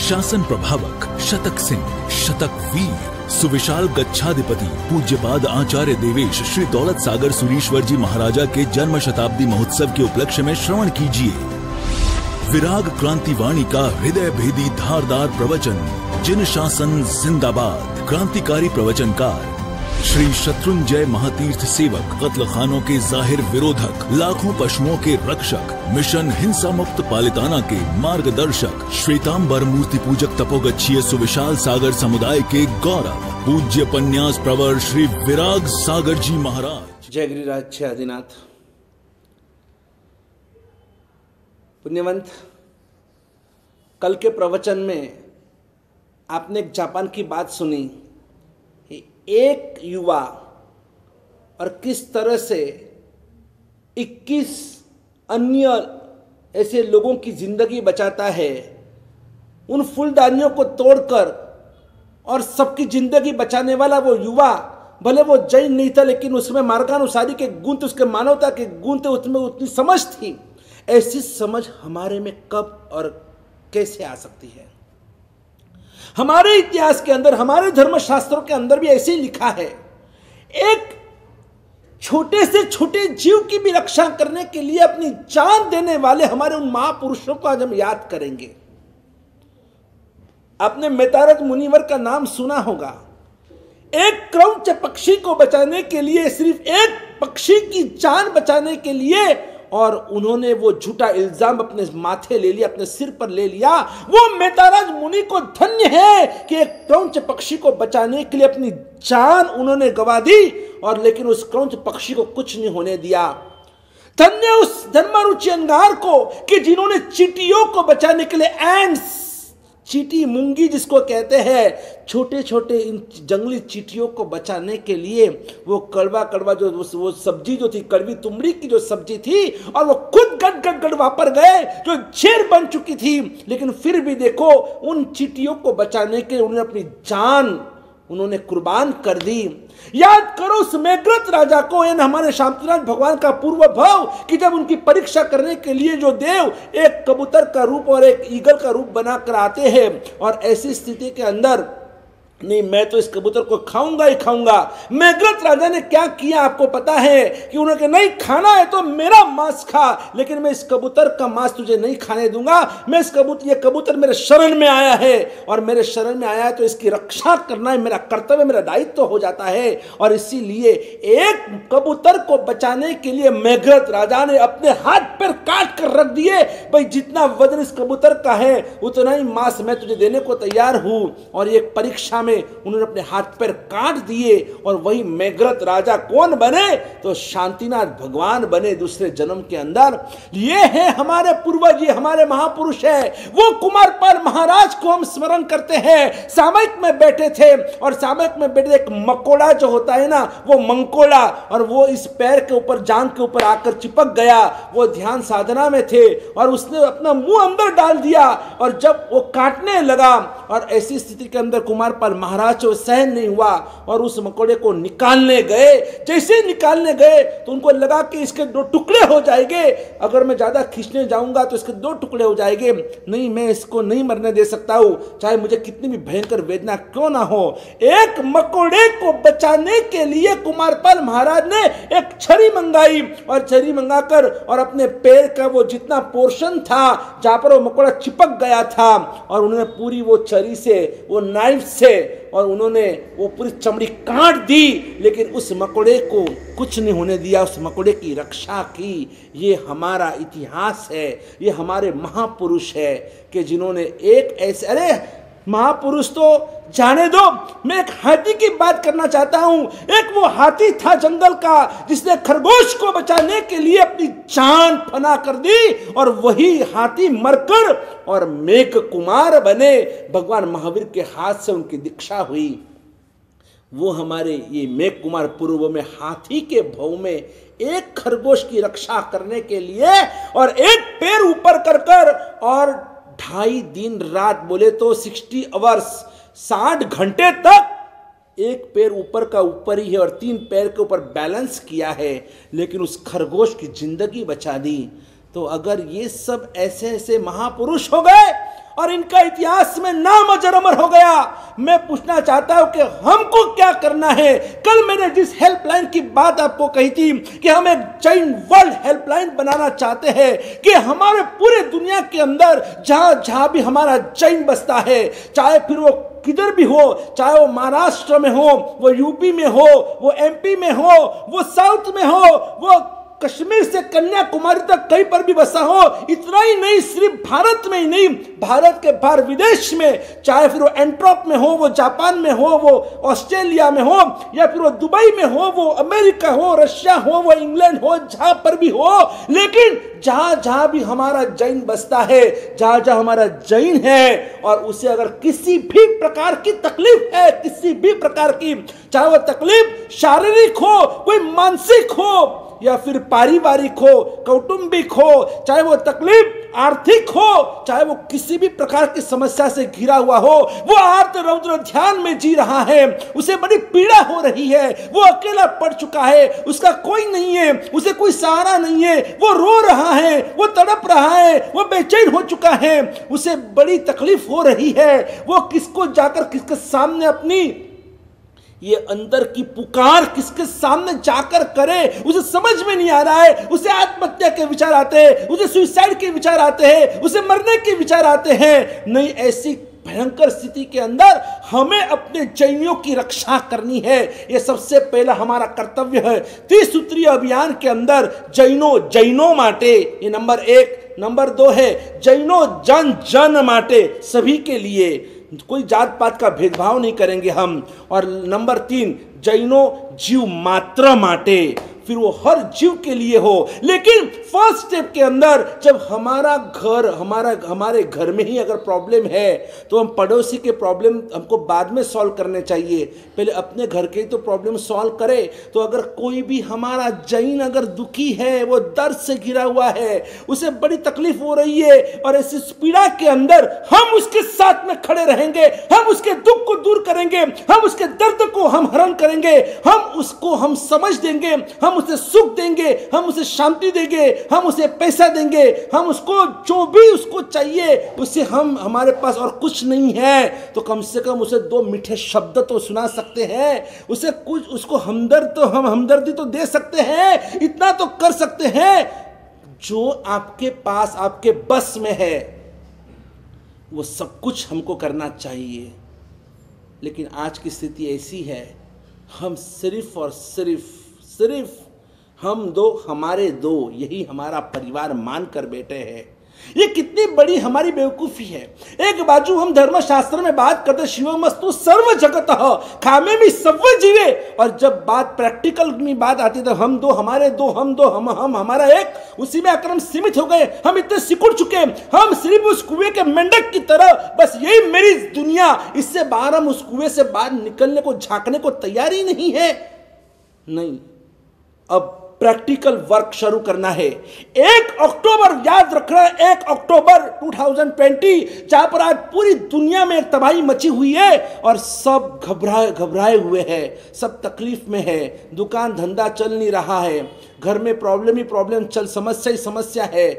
शासन प्रभावक शतक सिंह, शतक वीर, सुविशाल गच्छाधिपति पूज्यपाद आचार्य देवेश श्री दौलत सागर सुरीश्वर जी महाराजा के जन्म शताब्दी महोत्सव के उपलक्ष्य में श्रवण कीजिए विराग क्रांतिवाणी का हृदय भेदी धारदार प्रवचन। जिन शासन जिंदाबाद। क्रांतिकारी प्रवचनकार श्री शत्रुंजय महातीर्थ सेवक, कत्ल खानों के जाहिर विरोधक, लाखों पशुओं के रक्षक, मिशन हिंसा मुक्त पालिताना के मार्गदर्शक, श्वेतांबर मूर्ति पूजक तपोगच्छीय सुविशाल सागर समुदाय के गौरव, पूज्य पन्यास प्रवर श्री विराग सागर जी महाराज। जय गिरिराज आदिनाथ। पुण्यवंत, कल के प्रवचन में आपने एक जापान की बात सुनी। एक युवा और किस तरह से 21 अन्य ऐसे लोगों की जिंदगी बचाता है, उन फूलदानियों को तोड़कर, और सबकी जिंदगी बचाने वाला वो युवा, भले वो जैन नहीं था लेकिन उसमें मार्गानुसारी के गुण थे, उसके मानवता के गुण थे, उसमें उतनी समझ थी। ऐसी समझ हमारे में कब और कैसे आ सकती है? हमारे इतिहास के अंदर, हमारे धर्मशास्त्रों के अंदर भी ऐसे ही लिखा है, एक छोटे से छोटे जीव की भी रक्षा करने के लिए अपनी जान देने वाले हमारे उन महापुरुषों को आज हम याद करेंगे। आपने मेतारज मुनिवर का नाम सुना होगा। एक क्रौंच पक्षी को बचाने के लिए, सिर्फ एक पक्षी की जान बचाने के लिए, और उन्होंने वो झूठा इल्जाम अपने माथे ले लिया, अपने सिर पर ले लिया। वो मेताराज मुनि को धन्य है कि एक क्रौंच पक्षी को बचाने के लिए अपनी जान उन्होंने गंवा दी, और लेकिन उस क्रौंच पक्षी को कुछ नहीं होने दिया। धन्य उस धर्मारुचि अंगार को कि जिन्होंने चींटियों को बचाने के लिए, एंड्स, चींटी मूंगी जिसको कहते हैं, छोटे छोटे इन जंगली चींटियों को बचाने के लिए वो कड़वा कड़वा जो वो सब्जी जो थी, कड़वी तुमड़ी की जो सब्जी थी, और वो खुद गट गट गट वापर गए जो शेर बन चुकी थी, लेकिन फिर भी देखो उन चींटियों को बचाने के लिए उन्होंने अपनी जान उन्होंने कुर्बान कर दी। याद करो उस मेघरथ राजा को, यानी हमारे शांतिनाथ भगवान का पूर्व भाव, कि जब उनकी परीक्षा करने के लिए जो देव एक कबूतर का रूप और एक ईगल का रूप बनाकर आते हैं, और ऐसी स्थिति के अंदर, नहीं मैं तो इस कबूतर को खाऊंगा ही खाऊंगा। मेघरथ राजा ने क्या किया आपको पता है कि उन्होंने नहीं खाना है तो मेरा मांस खा, लेकिन मैं इस कबूतर का मांस तुझे नहीं खाने दूंगा। मैं इस ये कबूतर मेरे शरण में आया है, और मेरे शरण में आया है तो इसकी रक्षा करना है मेरा कर्तव्य, मेरा दायित्व हो जाता है। और इसीलिए एक कबूतर को बचाने के लिए मेघरथ राजा ने अपने हाथ पैर काट कर रख दिए। भाई जितना वजन इस कबूतर का है उतना ही मांस मैं तुझे देने को तैयार हूं। और एक परीक्षा में उन्होंने अपने हाथ पैर काट दिए, और वही मेघरथ राजा कौन बने? तो शांतिनाथ भगवान बने दूसरे जन्म के अंदर। ये है हमारे पूर्वज, ये हमारे महापुरुष है। वो कुमारपाल महाराज को हम स्मरण करते हैं। सामयिक में बैठे थे, और सामयिक में बैठे एक मकोड़ा जो होता है ना, वो मंकोड़ा, और वो इस पैर के ऊपर, जांग के ऊपर आकर चिपक गया। वो ध्यान साधना में थे, और उसने अपना मुंह अंदर डाल दिया, और जब वो काटने लगा, और ऐसी स्थिति के अंदर कुमारपाल महाराज को सहन नहीं हुआ, और उस मकोड़े को निकालने गए। जैसे निकालने गए तो उनको लगा कि इसके 2 टुकड़े हो जाएंगे, अगर मैं ज्यादा खींचने जाऊंगा तो इसके 2 टुकड़े हो जाएंगे। नहीं, मैं इसको नहीं मरने दे सकता हूं, चाहे मुझे कितनी भी भयंकर वेदना क्यों ना हो। एक मकोड़े को बचाने के लिए कुमारपाल महाराज ने एक छड़ी मंगाई, और छड़ी मंगाकर और अपने पैर का वो जितना पोर्शन था जहां पर वो मकोड़ा चिपक गया था, और उन्होंने पूरी वो छड़ी से, वो नाइफ से, और उन्होंने वो पूरी चमड़ी काट दी, लेकिन उस मकोड़े को कुछ नहीं होने दिया, उस मकोड़े की रक्षा की। ये हमारा इतिहास है, ये हमारे महापुरुष है कि जिन्होंने एक ऐसे, अरे महापुरुष तो जाने दो, मैं एक हाथी की बात करना चाहता हूं। एक वो हाथी था जंगल का जिसने खरगोश को बचाने के लिए अपनी जान फना कर दी, और वही हाथी मरकर और मेघ कुमार बने। भगवान महावीर के हाथ से उनकी दीक्षा हुई। वो हमारे ये मेघ कुमार पूर्व में हाथी के भव में एक खरगोश की रक्षा करने के लिए, और एक पैर ऊपर कर कर, और 2.5 दिन रात, बोले तो 60 आवर्स, 60 घंटे तक एक पैर ऊपर का ऊपर ही है और 3 पैर के ऊपर बैलेंस किया है, लेकिन उस खरगोश की जिंदगी बचा दी। तो अगर ये सब ऐसे ऐसे महापुरुष हो गए, और इनका इतिहास में नाम अजर अमर हो गया। मैं पूछना चाहता हूं कि हमको क्या करना है। कल मैंने जिस हेल्पलाइन की बात आपको कही थी कि हम एक जैन वर्ल्ड हेल्पलाइन बनाना चाहते हैं कि हमारे पूरे दुनिया के अंदर जहां जहां भी हमारा जैन बसता है, चाहे फिर वो किधर भी हो, चाहे वो महाराष्ट्र में हो, वो यूपी में हो, वो एमपी में हो, वो साउथ में हो, वो कश्मीर से कन्याकुमारी तक कहीं पर भी बसा हो, इतना ही नहीं सिर्फ भारत में ही नहीं, भारत के बाहर विदेश में, चाहे फिर वो एंट्रोप में हो, वो जापान में हो, वो ऑस्ट्रेलिया में हो, या फिर वो दुबई में हो, वो अमेरिका हो, रशिया हो, वो इंग्लैंड हो, जहां पर भी हो, लेकिन जहां जहां भी हमारा जैन बसता है, जहां जहां हमारा जैन है और उसे अगर किसी भी प्रकार की तकलीफ है, किसी भी प्रकार की, चाहे वो तकलीफ शारीरिक हो, कोई मानसिक हो, या फिर पारिवारिक हो, कौटुंबिक हो, चाहे वो तकलीफ आर्थिक हो, चाहे वो किसी भी प्रकार की समस्या से घिरा हुआ हो, वो आर्त रौद्र ध्यान में जी रहा है, उसे बड़ी पीड़ा हो रही है, वो अकेला पड़ चुका है, उसका कोई नहीं है, उसे कोई सहारा नहीं है, वो रो रहा है, वो तड़प रहा है, वो बेचैन हो चुका है, उसे बड़ी तकलीफ हो रही है, वो किसको जाकर किसके सामने अपनी ये अंदर की पुकार किसके सामने जाकर करे, उसे समझ में नहीं आ रहा है। उसे आत्महत्या के विचार आते हैं, उसे सुसाइड के विचार आते हैं, उसे मरने के विचार आते हैं। नहीं, ऐसी भयंकर स्थिति के अंदर हमें अपने जैनियों की रक्षा करनी है। यह सबसे पहला हमारा कर्तव्य है। 30 सूत्रीय अभियान के अंदर जैनो माटे, ये नंबर 1। नंबर 2 है जैनो जन जन माटे, सभी के लिए, कोई जात पात का भेदभाव नहीं करेंगे हम। और नंबर 3 जैनो जीव मात्र माटे, फिर वो हर जीव के लिए हो। लेकिन फर्स्ट स्टेप के अंदर जब हमारा घर, हमारे घर में ही अगर प्रॉब्लम है तो हम पड़ोसी के प्रॉब्लम हमको बाद में सॉल्व करने चाहिए, पहले अपने घर के ही तो प्रॉब्लम सॉल्व करे। तो अगर कोई भी हमारा जैन अगर दुखी है, वो दर्द से घिरा हुआ है, उसे बड़ी तकलीफ हो रही है, और ऐसी पीड़ा के अंदर हम उसके साथ में खड़े रहेंगे, हम उसके दुख को दूर करेंगे, हम उसके दर्द को हम हरण करेंगे, हम समझ देंगे, हम उसे सुख देंगे, हम उसे शांति देंगे, हम उसे पैसा देंगे, हम उसको जो भी उसको चाहिए उसे हम, हमारे पास और कुछ नहीं है तो कम से कम उसे 2 मीठे शब्द तो सुना सकते हैं, उसे कुछ, उसको हमदर्दी तो दे सकते हैं, इतना तो कर सकते हैं। जो आपके पास आपके बस में है वो सब कुछ हमको करना चाहिए। लेकिन आज की स्थिति ऐसी है, हम सिर्फ और सिर्फ हम दो, हमारे दो, यही हमारा परिवार मानकर बैठे हैं। ये कितनी बड़ी हमारी बेवकूफी है। एक बाजू हम धर्मशास्त्र में बात करते शिवमस्तु सर्व जगतः कामे भी सर्व जीवे, और जब बात प्रैक्टिकल में बात आती तो हम दो, हमारे दो, हम दो, हम हमारा एक, उसी में आकर हम सीमित हो गए। हम इतने सिकुड़ चुके, हम सिर्फ उस कुएं के मेंढक की तरह, बस यही मेरी दुनिया, इससे बाहर हम उस कुएं से बाहर निकलने को, झांकने को तैयार ही नहीं है। नहीं, अब प्रैक्टिकल वर्क शुरू करना है। 1 अक्टूबर याद रखना, 1 अक्टूबर 2020, जहां पर आज पूरी दुनिया में एक तबाही मची हुई है और सब घबराए हुए हैं, सब तकलीफ में है, दुकान धंधा चल नहीं रहा है, घर में प्रॉब्लम ही प्रॉब्लम समस्या ही समस्या है,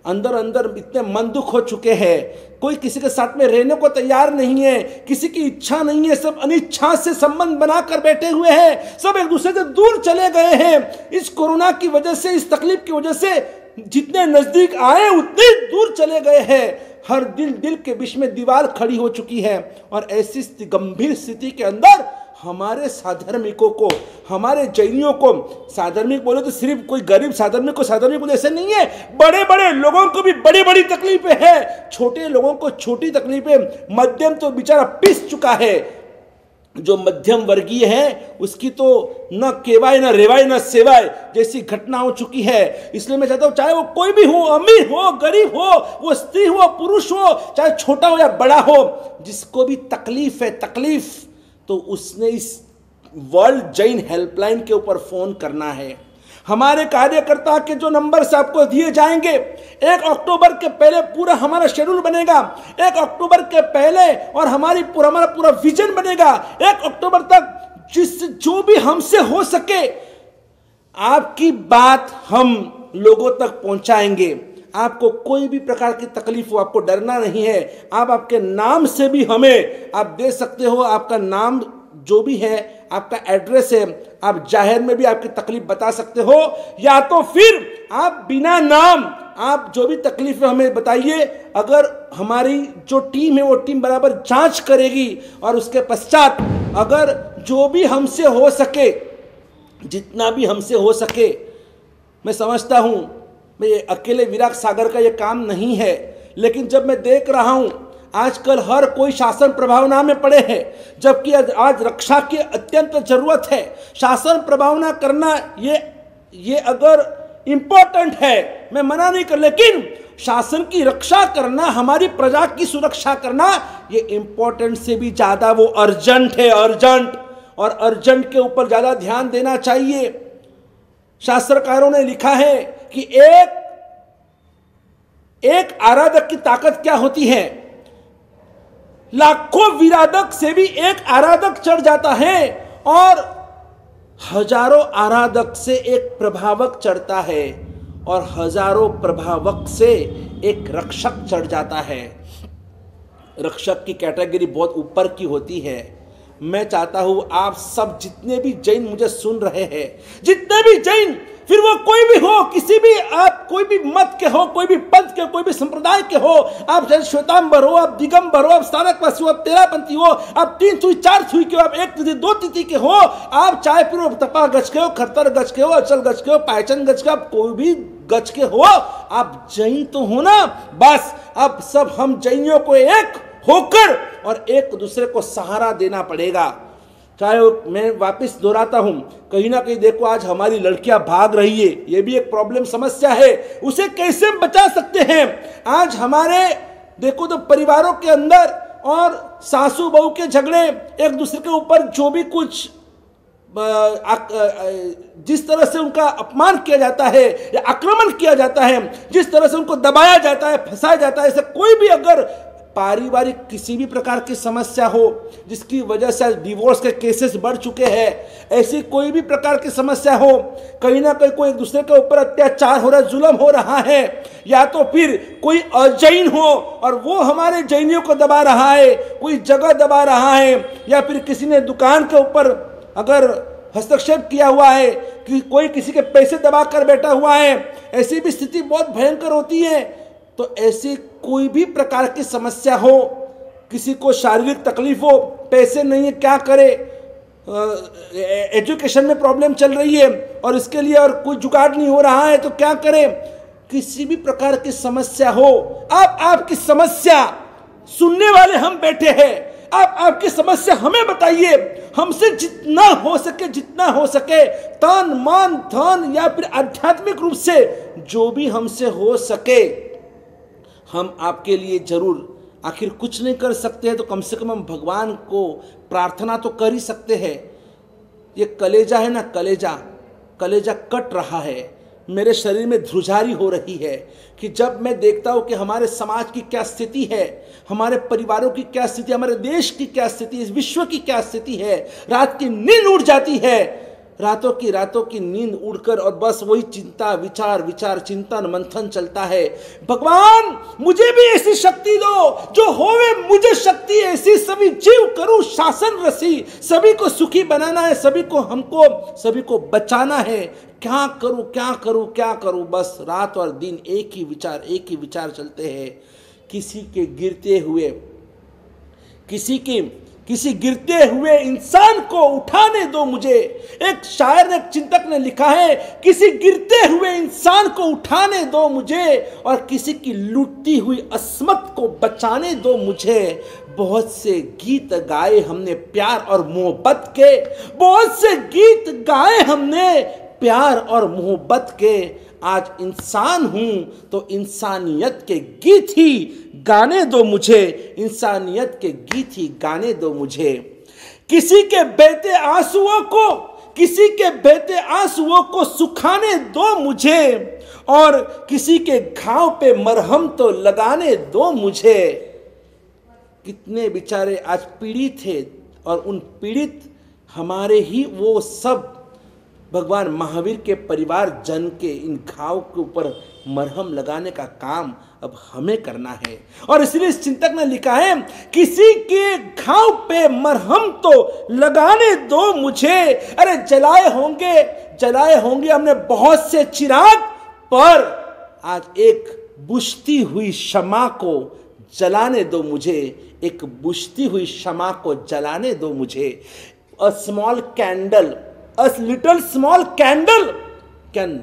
अंदर इतने मन दुख हो चुके हैं, कोई किसी के साथ में रहने को तैयार नहीं है, किसी की इच्छा नहीं है, सब अनिच्छा से संबंध बनाकर बैठे हुए हैं, सब एक दूसरे से दूर चले गए हैं। इस कोरोना की वजह से, इस तकलीफ की वजह से जितने नजदीक आए उतने दूर चले गए हैं। हर दिल के बीच में दीवार खड़ी हो चुकी है। और ऐसी गंभीर स्थिति के अंदर हमारे साधर्मिकों को, हमारे जैनियों को, साधर्मिक बोले तो सिर्फ कोई गरीब साधर्मिक को साधर्मिक बोले ऐसे नहीं है, बड़े बड़े लोगों को भी बड़ी बड़ी तकलीफें हैं, छोटे लोगों को छोटी तकलीफें, मध्यम तो बेचारा पिस चुका है। जो मध्यम वर्गीय है उसकी तो न केवाय न रेवाय न सेवाय जैसी घटना हो चुकी है। इसलिए मैं चाहता हूं, चाहे वो कोई भी हो, अमीर हो, गरीब हो, वो स्त्री हो, पुरुष हो, चाहे छोटा हो या बड़ा हो, जिसको भी तकलीफ है, तकलीफ तो उसने इस वर्ल्ड जैन हेल्पलाइन के ऊपर फोन करना है। हमारे कार्यकर्ता के जो नंबर्स आपको दिए जाएंगे, 1 अक्टूबर के पहले पूरा हमारा शेड्यूल बनेगा, 1 अक्टूबर के पहले, और हमारा पूरा विजन बनेगा। 1 अक्टूबर तक जो भी हमसे हो सके आपकी बात हम लोगों तक पहुंचाएंगे, आपको कोई भी प्रकार की तकलीफ हो, आपको डरना नहीं है। आप आपके नाम से भी हमें आप दे सकते हो, आपका नाम जो भी है, आपका एड्रेस है, आप जाहिर में भी आपकी तकलीफ बता सकते हो, या तो फिर आप बिना नाम आप जो भी तकलीफ है हमें बताइए। अगर हमारी जो टीम है वो टीम बराबर जांच करेगी और उसके पश्चात अगर जो भी हमसे हो सके, जितना भी हमसे हो सके, मैं समझता हूं मैं अकेले विराट सागर का ये काम नहीं है, लेकिन जब मैं देख रहा हूं आजकल हर कोई शासन प्रभावना में पड़े हैं, जबकि आज रक्षा की अत्यंत जरूरत है। शासन प्रभावना करना ये अगर इंपॉर्टेंट है, मैं मना नहीं कर, लेकिन शासन की रक्षा करना, हमारी प्रजा की सुरक्षा करना, ये इंपॉर्टेंट से भी ज्यादा वो अर्जेंट है, अर्जेंट। और अर्जेंट के ऊपर ज्यादा ध्यान देना चाहिए। शास्त्रकारों ने लिखा है कि एक आराधक की ताकत क्या होती है, लाखों विराधक से भी एक आराधक चढ़ जाता है और हजारों आराधक से एक प्रभावक चढ़ता है और हजारों प्रभावक से एक रक्षक चढ़ जाता है। रक्षक की कैटेगरी बहुत ऊपर की होती है। मैं चाहता हूं आप सब जितने भी जैन मुझे सुन रहे हैं, जितने भी जैन, फिर वो कोई भी हो, किसी भी, आप कोई भी मत के हो, कोई भी पंथ के, कोई भी संप्रदाय के हो, आप श्वेतांबर हो, आप दिगंबर हो, आप स्थानकवासी हो, आप तेरापंथी हो, आप 3 सुई 4 सुई के हो, आप 1 तिथि 2 तिथि के हो, आप चाहे फिर वो तपा गज के हो, खरतर गज के हो, अचल गज के हो, पायचन गज के, आप कोई भी गज के हो, आप जैन तो हो ना। बस अब सब हम जैनियों को एक होकर और एक दूसरे को सहारा देना पड़ेगा। चाहे मैं वापस दोहराता हूं, कहीं ना कहीं देखो आज हमारी लड़कियां भाग रही है, ये भी एक प्रॉब्लम समस्या है, उसे कैसे बचा सकते हैं। आज हमारे देखो तो परिवारों के अंदर और सासू बहू के झगड़े, एक दूसरे के ऊपर जो भी कुछ जिस तरह से उनका अपमान किया जाता है या आक्रमण किया जाता है, जिस तरह से उनको दबाया जाता है, फंसाया जाता है, ऐसे कोई भी अगर पारिवारिक किसी भी प्रकार की समस्या हो जिसकी वजह से डिवोर्स के केसेस बढ़ चुके हैं, ऐसी कोई भी प्रकार की समस्या हो, कहीं ना कहीं कोई एक दूसरे के ऊपर अत्याचार हो रहा है, जुल्म हो रहा है, या तो फिर कोई अजैन हो और वो हमारे जैनियों को दबा रहा है, कोई जगह दबा रहा है, या फिर किसी ने दुकान के ऊपर अगर हस्तक्षेप किया हुआ है, कि कोई किसी के पैसे दबा कर बैठा हुआ है, ऐसी भी स्थिति बहुत भयंकर होती है। तो ऐसी कोई भी प्रकार की समस्या हो, किसी को शारीरिक तकलीफ हो, पैसे नहीं है क्या करे, एजुकेशन में प्रॉब्लम चल रही है और इसके लिए और कोई जुगाड़ नहीं हो रहा है तो क्या करे, किसी भी प्रकार की समस्या हो, आपकी समस्या सुनने वाले हम बैठे हैं, आपकी समस्या हमें बताइए। हमसे जितना हो सके तन मन धन या फिर आध्यात्मिक रूप से जो भी हमसे हो सके हम आपके लिए जरूर, आखिर कुछ नहीं कर सकते हैं तो कम से कम हम भगवान को प्रार्थना तो कर ही सकते हैं। ये कलेजा है ना, कलेजा कट रहा है, मेरे शरीर में ध्रुजारी हो रही है कि जब मैं देखता हूं कि हमारे समाज की क्या स्थिति है, हमारे परिवारों की क्या स्थिति, हमारे देश की क्या स्थिति, इस विश्व की क्या स्थिति है। रात की नींद उड़ जाती है, रातों की नींद उड़कर और बस वही चिंता विचार चिंतन मंथन चलता है। भगवान मुझे भी ऐसी शक्ति दो जो होवे मुझे शक्ति ऐसी, सभी जीव करूं शासन रसी, सभी को सुखी बनाना है, सभी को बचाना है। क्या करूं, बस रात और दिन एक ही विचार चलते हैं। किसी गिरते हुए इंसान को उठाने दो मुझे। एक शायर ने, एक चिंतक ने लिखा है, किसी गिरते हुए इंसान को उठाने दो मुझे और किसी की लूटती हुई अस्मत को बचाने दो मुझे। बहुत से गीत गाए हमने प्यार और मोहब्बत के, बहुत से गीत गाए हमने प्यार और मोहब्बत के। आज इंसान हूं तो इंसानियत के गीत ही गाने दो मुझे, इंसानियत के गीत ही गाने दो मुझे। किसी के बहते आंसुओं को सुखाने दो मुझे और किसी के घाव पे मरहम तो लगाने दो मुझे। कितने बेचारे आज पीड़ित थे और उन पीड़ित हमारे ही वो सब भगवान महावीर के परिवार जन के इन घाव के ऊपर मरहम लगाने का काम अब हमें करना है। और इसलिए इस चिंतक ने लिखा है, किसी के घाव पे मरहम तो लगाने दो मुझे। अरे जलाए होंगे हमने बहुत से चिराग, पर आज एक बुझती हुई शमा को जलाने दो मुझे, एक बुझती हुई शमा को जलाने दो मुझे। A small candle, a little small candle can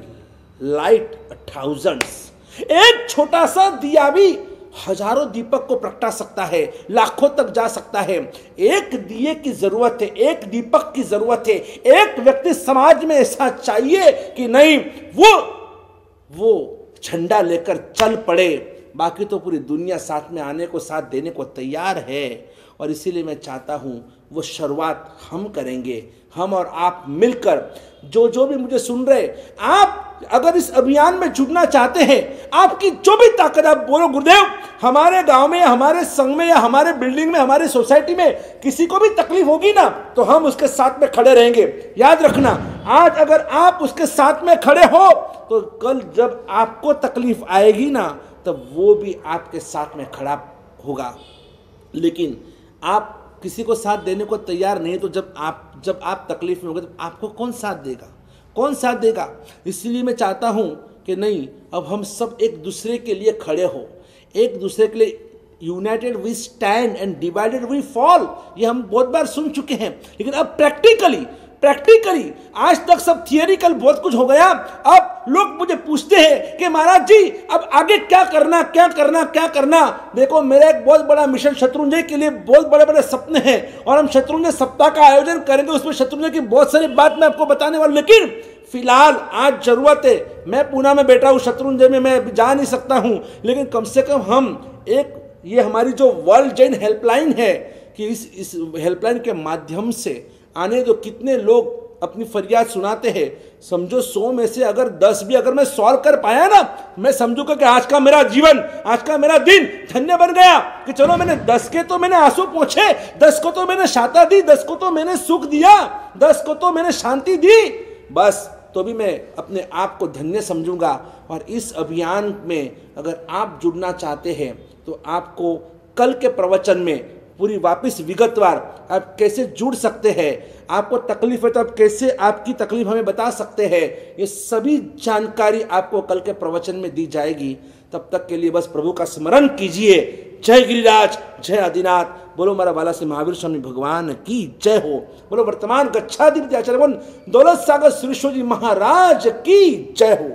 light thousands। एक छोटा सा दिया भी हजारों दीपक को प्रगटा सकता है, लाखों तक जा सकता है। एक दिए की जरूरत है, एक दीपक की जरूरत है। एक व्यक्ति समाज में ऐसा चाहिए कि नहीं वो झंडा लेकर चल पड़े, बाकी तो पूरी दुनिया साथ में आने को, साथ देने को तैयार है। और इसीलिए मैं चाहता हूं वो शुरुआत हम करेंगे, हम और आप मिलकर। जो भी मुझे सुन रहे, आप अगर इस अभियान में जुड़ना चाहते हैं, आपकी जो भी ताकत, आप बोलो गुरुदेव हमारे गांव में या हमारे संघ में या हमारे बिल्डिंग में, हमारी सोसाइटी में किसी को भी तकलीफ होगी ना, तो हम उसके साथ में खड़े रहेंगे। याद रखना, आज अगर आप उसके साथ में खड़े हो तो कल जब आपको तकलीफ आएगी ना, तब वो भी आपके साथ में खड़ा होगा। लेकिन आप किसी को साथ देने को तैयार नहीं, तो जब आप तकलीफ में होंगे तो आपको कौन साथ देगा? इसलिए मैं चाहता हूं कि नहीं, अब हम सब एक दूसरे के लिए खड़े हो, एक दूसरे के लिए। United we stand and divided we fall, ये हम बहुत बार सुन चुके हैं। लेकिन अब प्रैक्टिकली आज तक सब थियरिकल बहुत कुछ हो गया। अब लोग मुझे पूछते हैं कि महाराज जी अब आगे क्या करना। देखो, मेरा एक बहुत बड़ा मिशन शत्रुंजय के लिए, बहुत बड़े बड़े सपने हैं और हम शत्रुंजय सप्ताह का आयोजन करेंगे। उसमें शत्रुंजय की बहुत सारी बात मैं आपको बताने वाला हूं। लेकिन फिलहाल आज जरूरत है, मैं पूना में बैठा हूं, शत्रुंजय में मैं जा नहीं सकता हूं, लेकिन कम से कम हम ये हमारी जो वर्ल्ड जैन हेल्पलाइन है, कि इस हेल्पलाइन के माध्यम से आने जो कितने लोग अपनी फरियाद सुनाते हैं, समझो 100 में से अगर 10 भी अगर मैं सॉल्व कर पाया ना, मैं समझूंगा कि आज का मेरा जीवन, आज का मेरा दिन धन्य बन गया। कि चलो मैंने 10 के तो मैंने आंसू पोंछे, 10 को तो मैंने शांता दी, 10 को तो मैंने सुख दिया, 10 को तो मैंने शांति दी, बस तो भी मैं अपने आप को धन्य समझूंगा। और इस अभियान में अगर आप जुड़ना चाहते हैं तो आपको कल के प्रवचन में पूरी वापस विगतवार आप कैसे जुड़ सकते हैं, आपको तकलीफ है तो आप कैसे आपकी तकलीफ हमें बता सकते हैं, ये सभी जानकारी आपको कल के प्रवचन में दी जाएगी। तब तक के लिए बस प्रभु का स्मरण कीजिए। जय गिरिराज, जय आदिनाथ, बोलो मेरा बाला से महावीर स्वामी भगवान की जय हो। बोलो वर्तमान गच्छाधिपति आचार्य दौलत सागर सुरेश्वर जी महाराज की जय हो।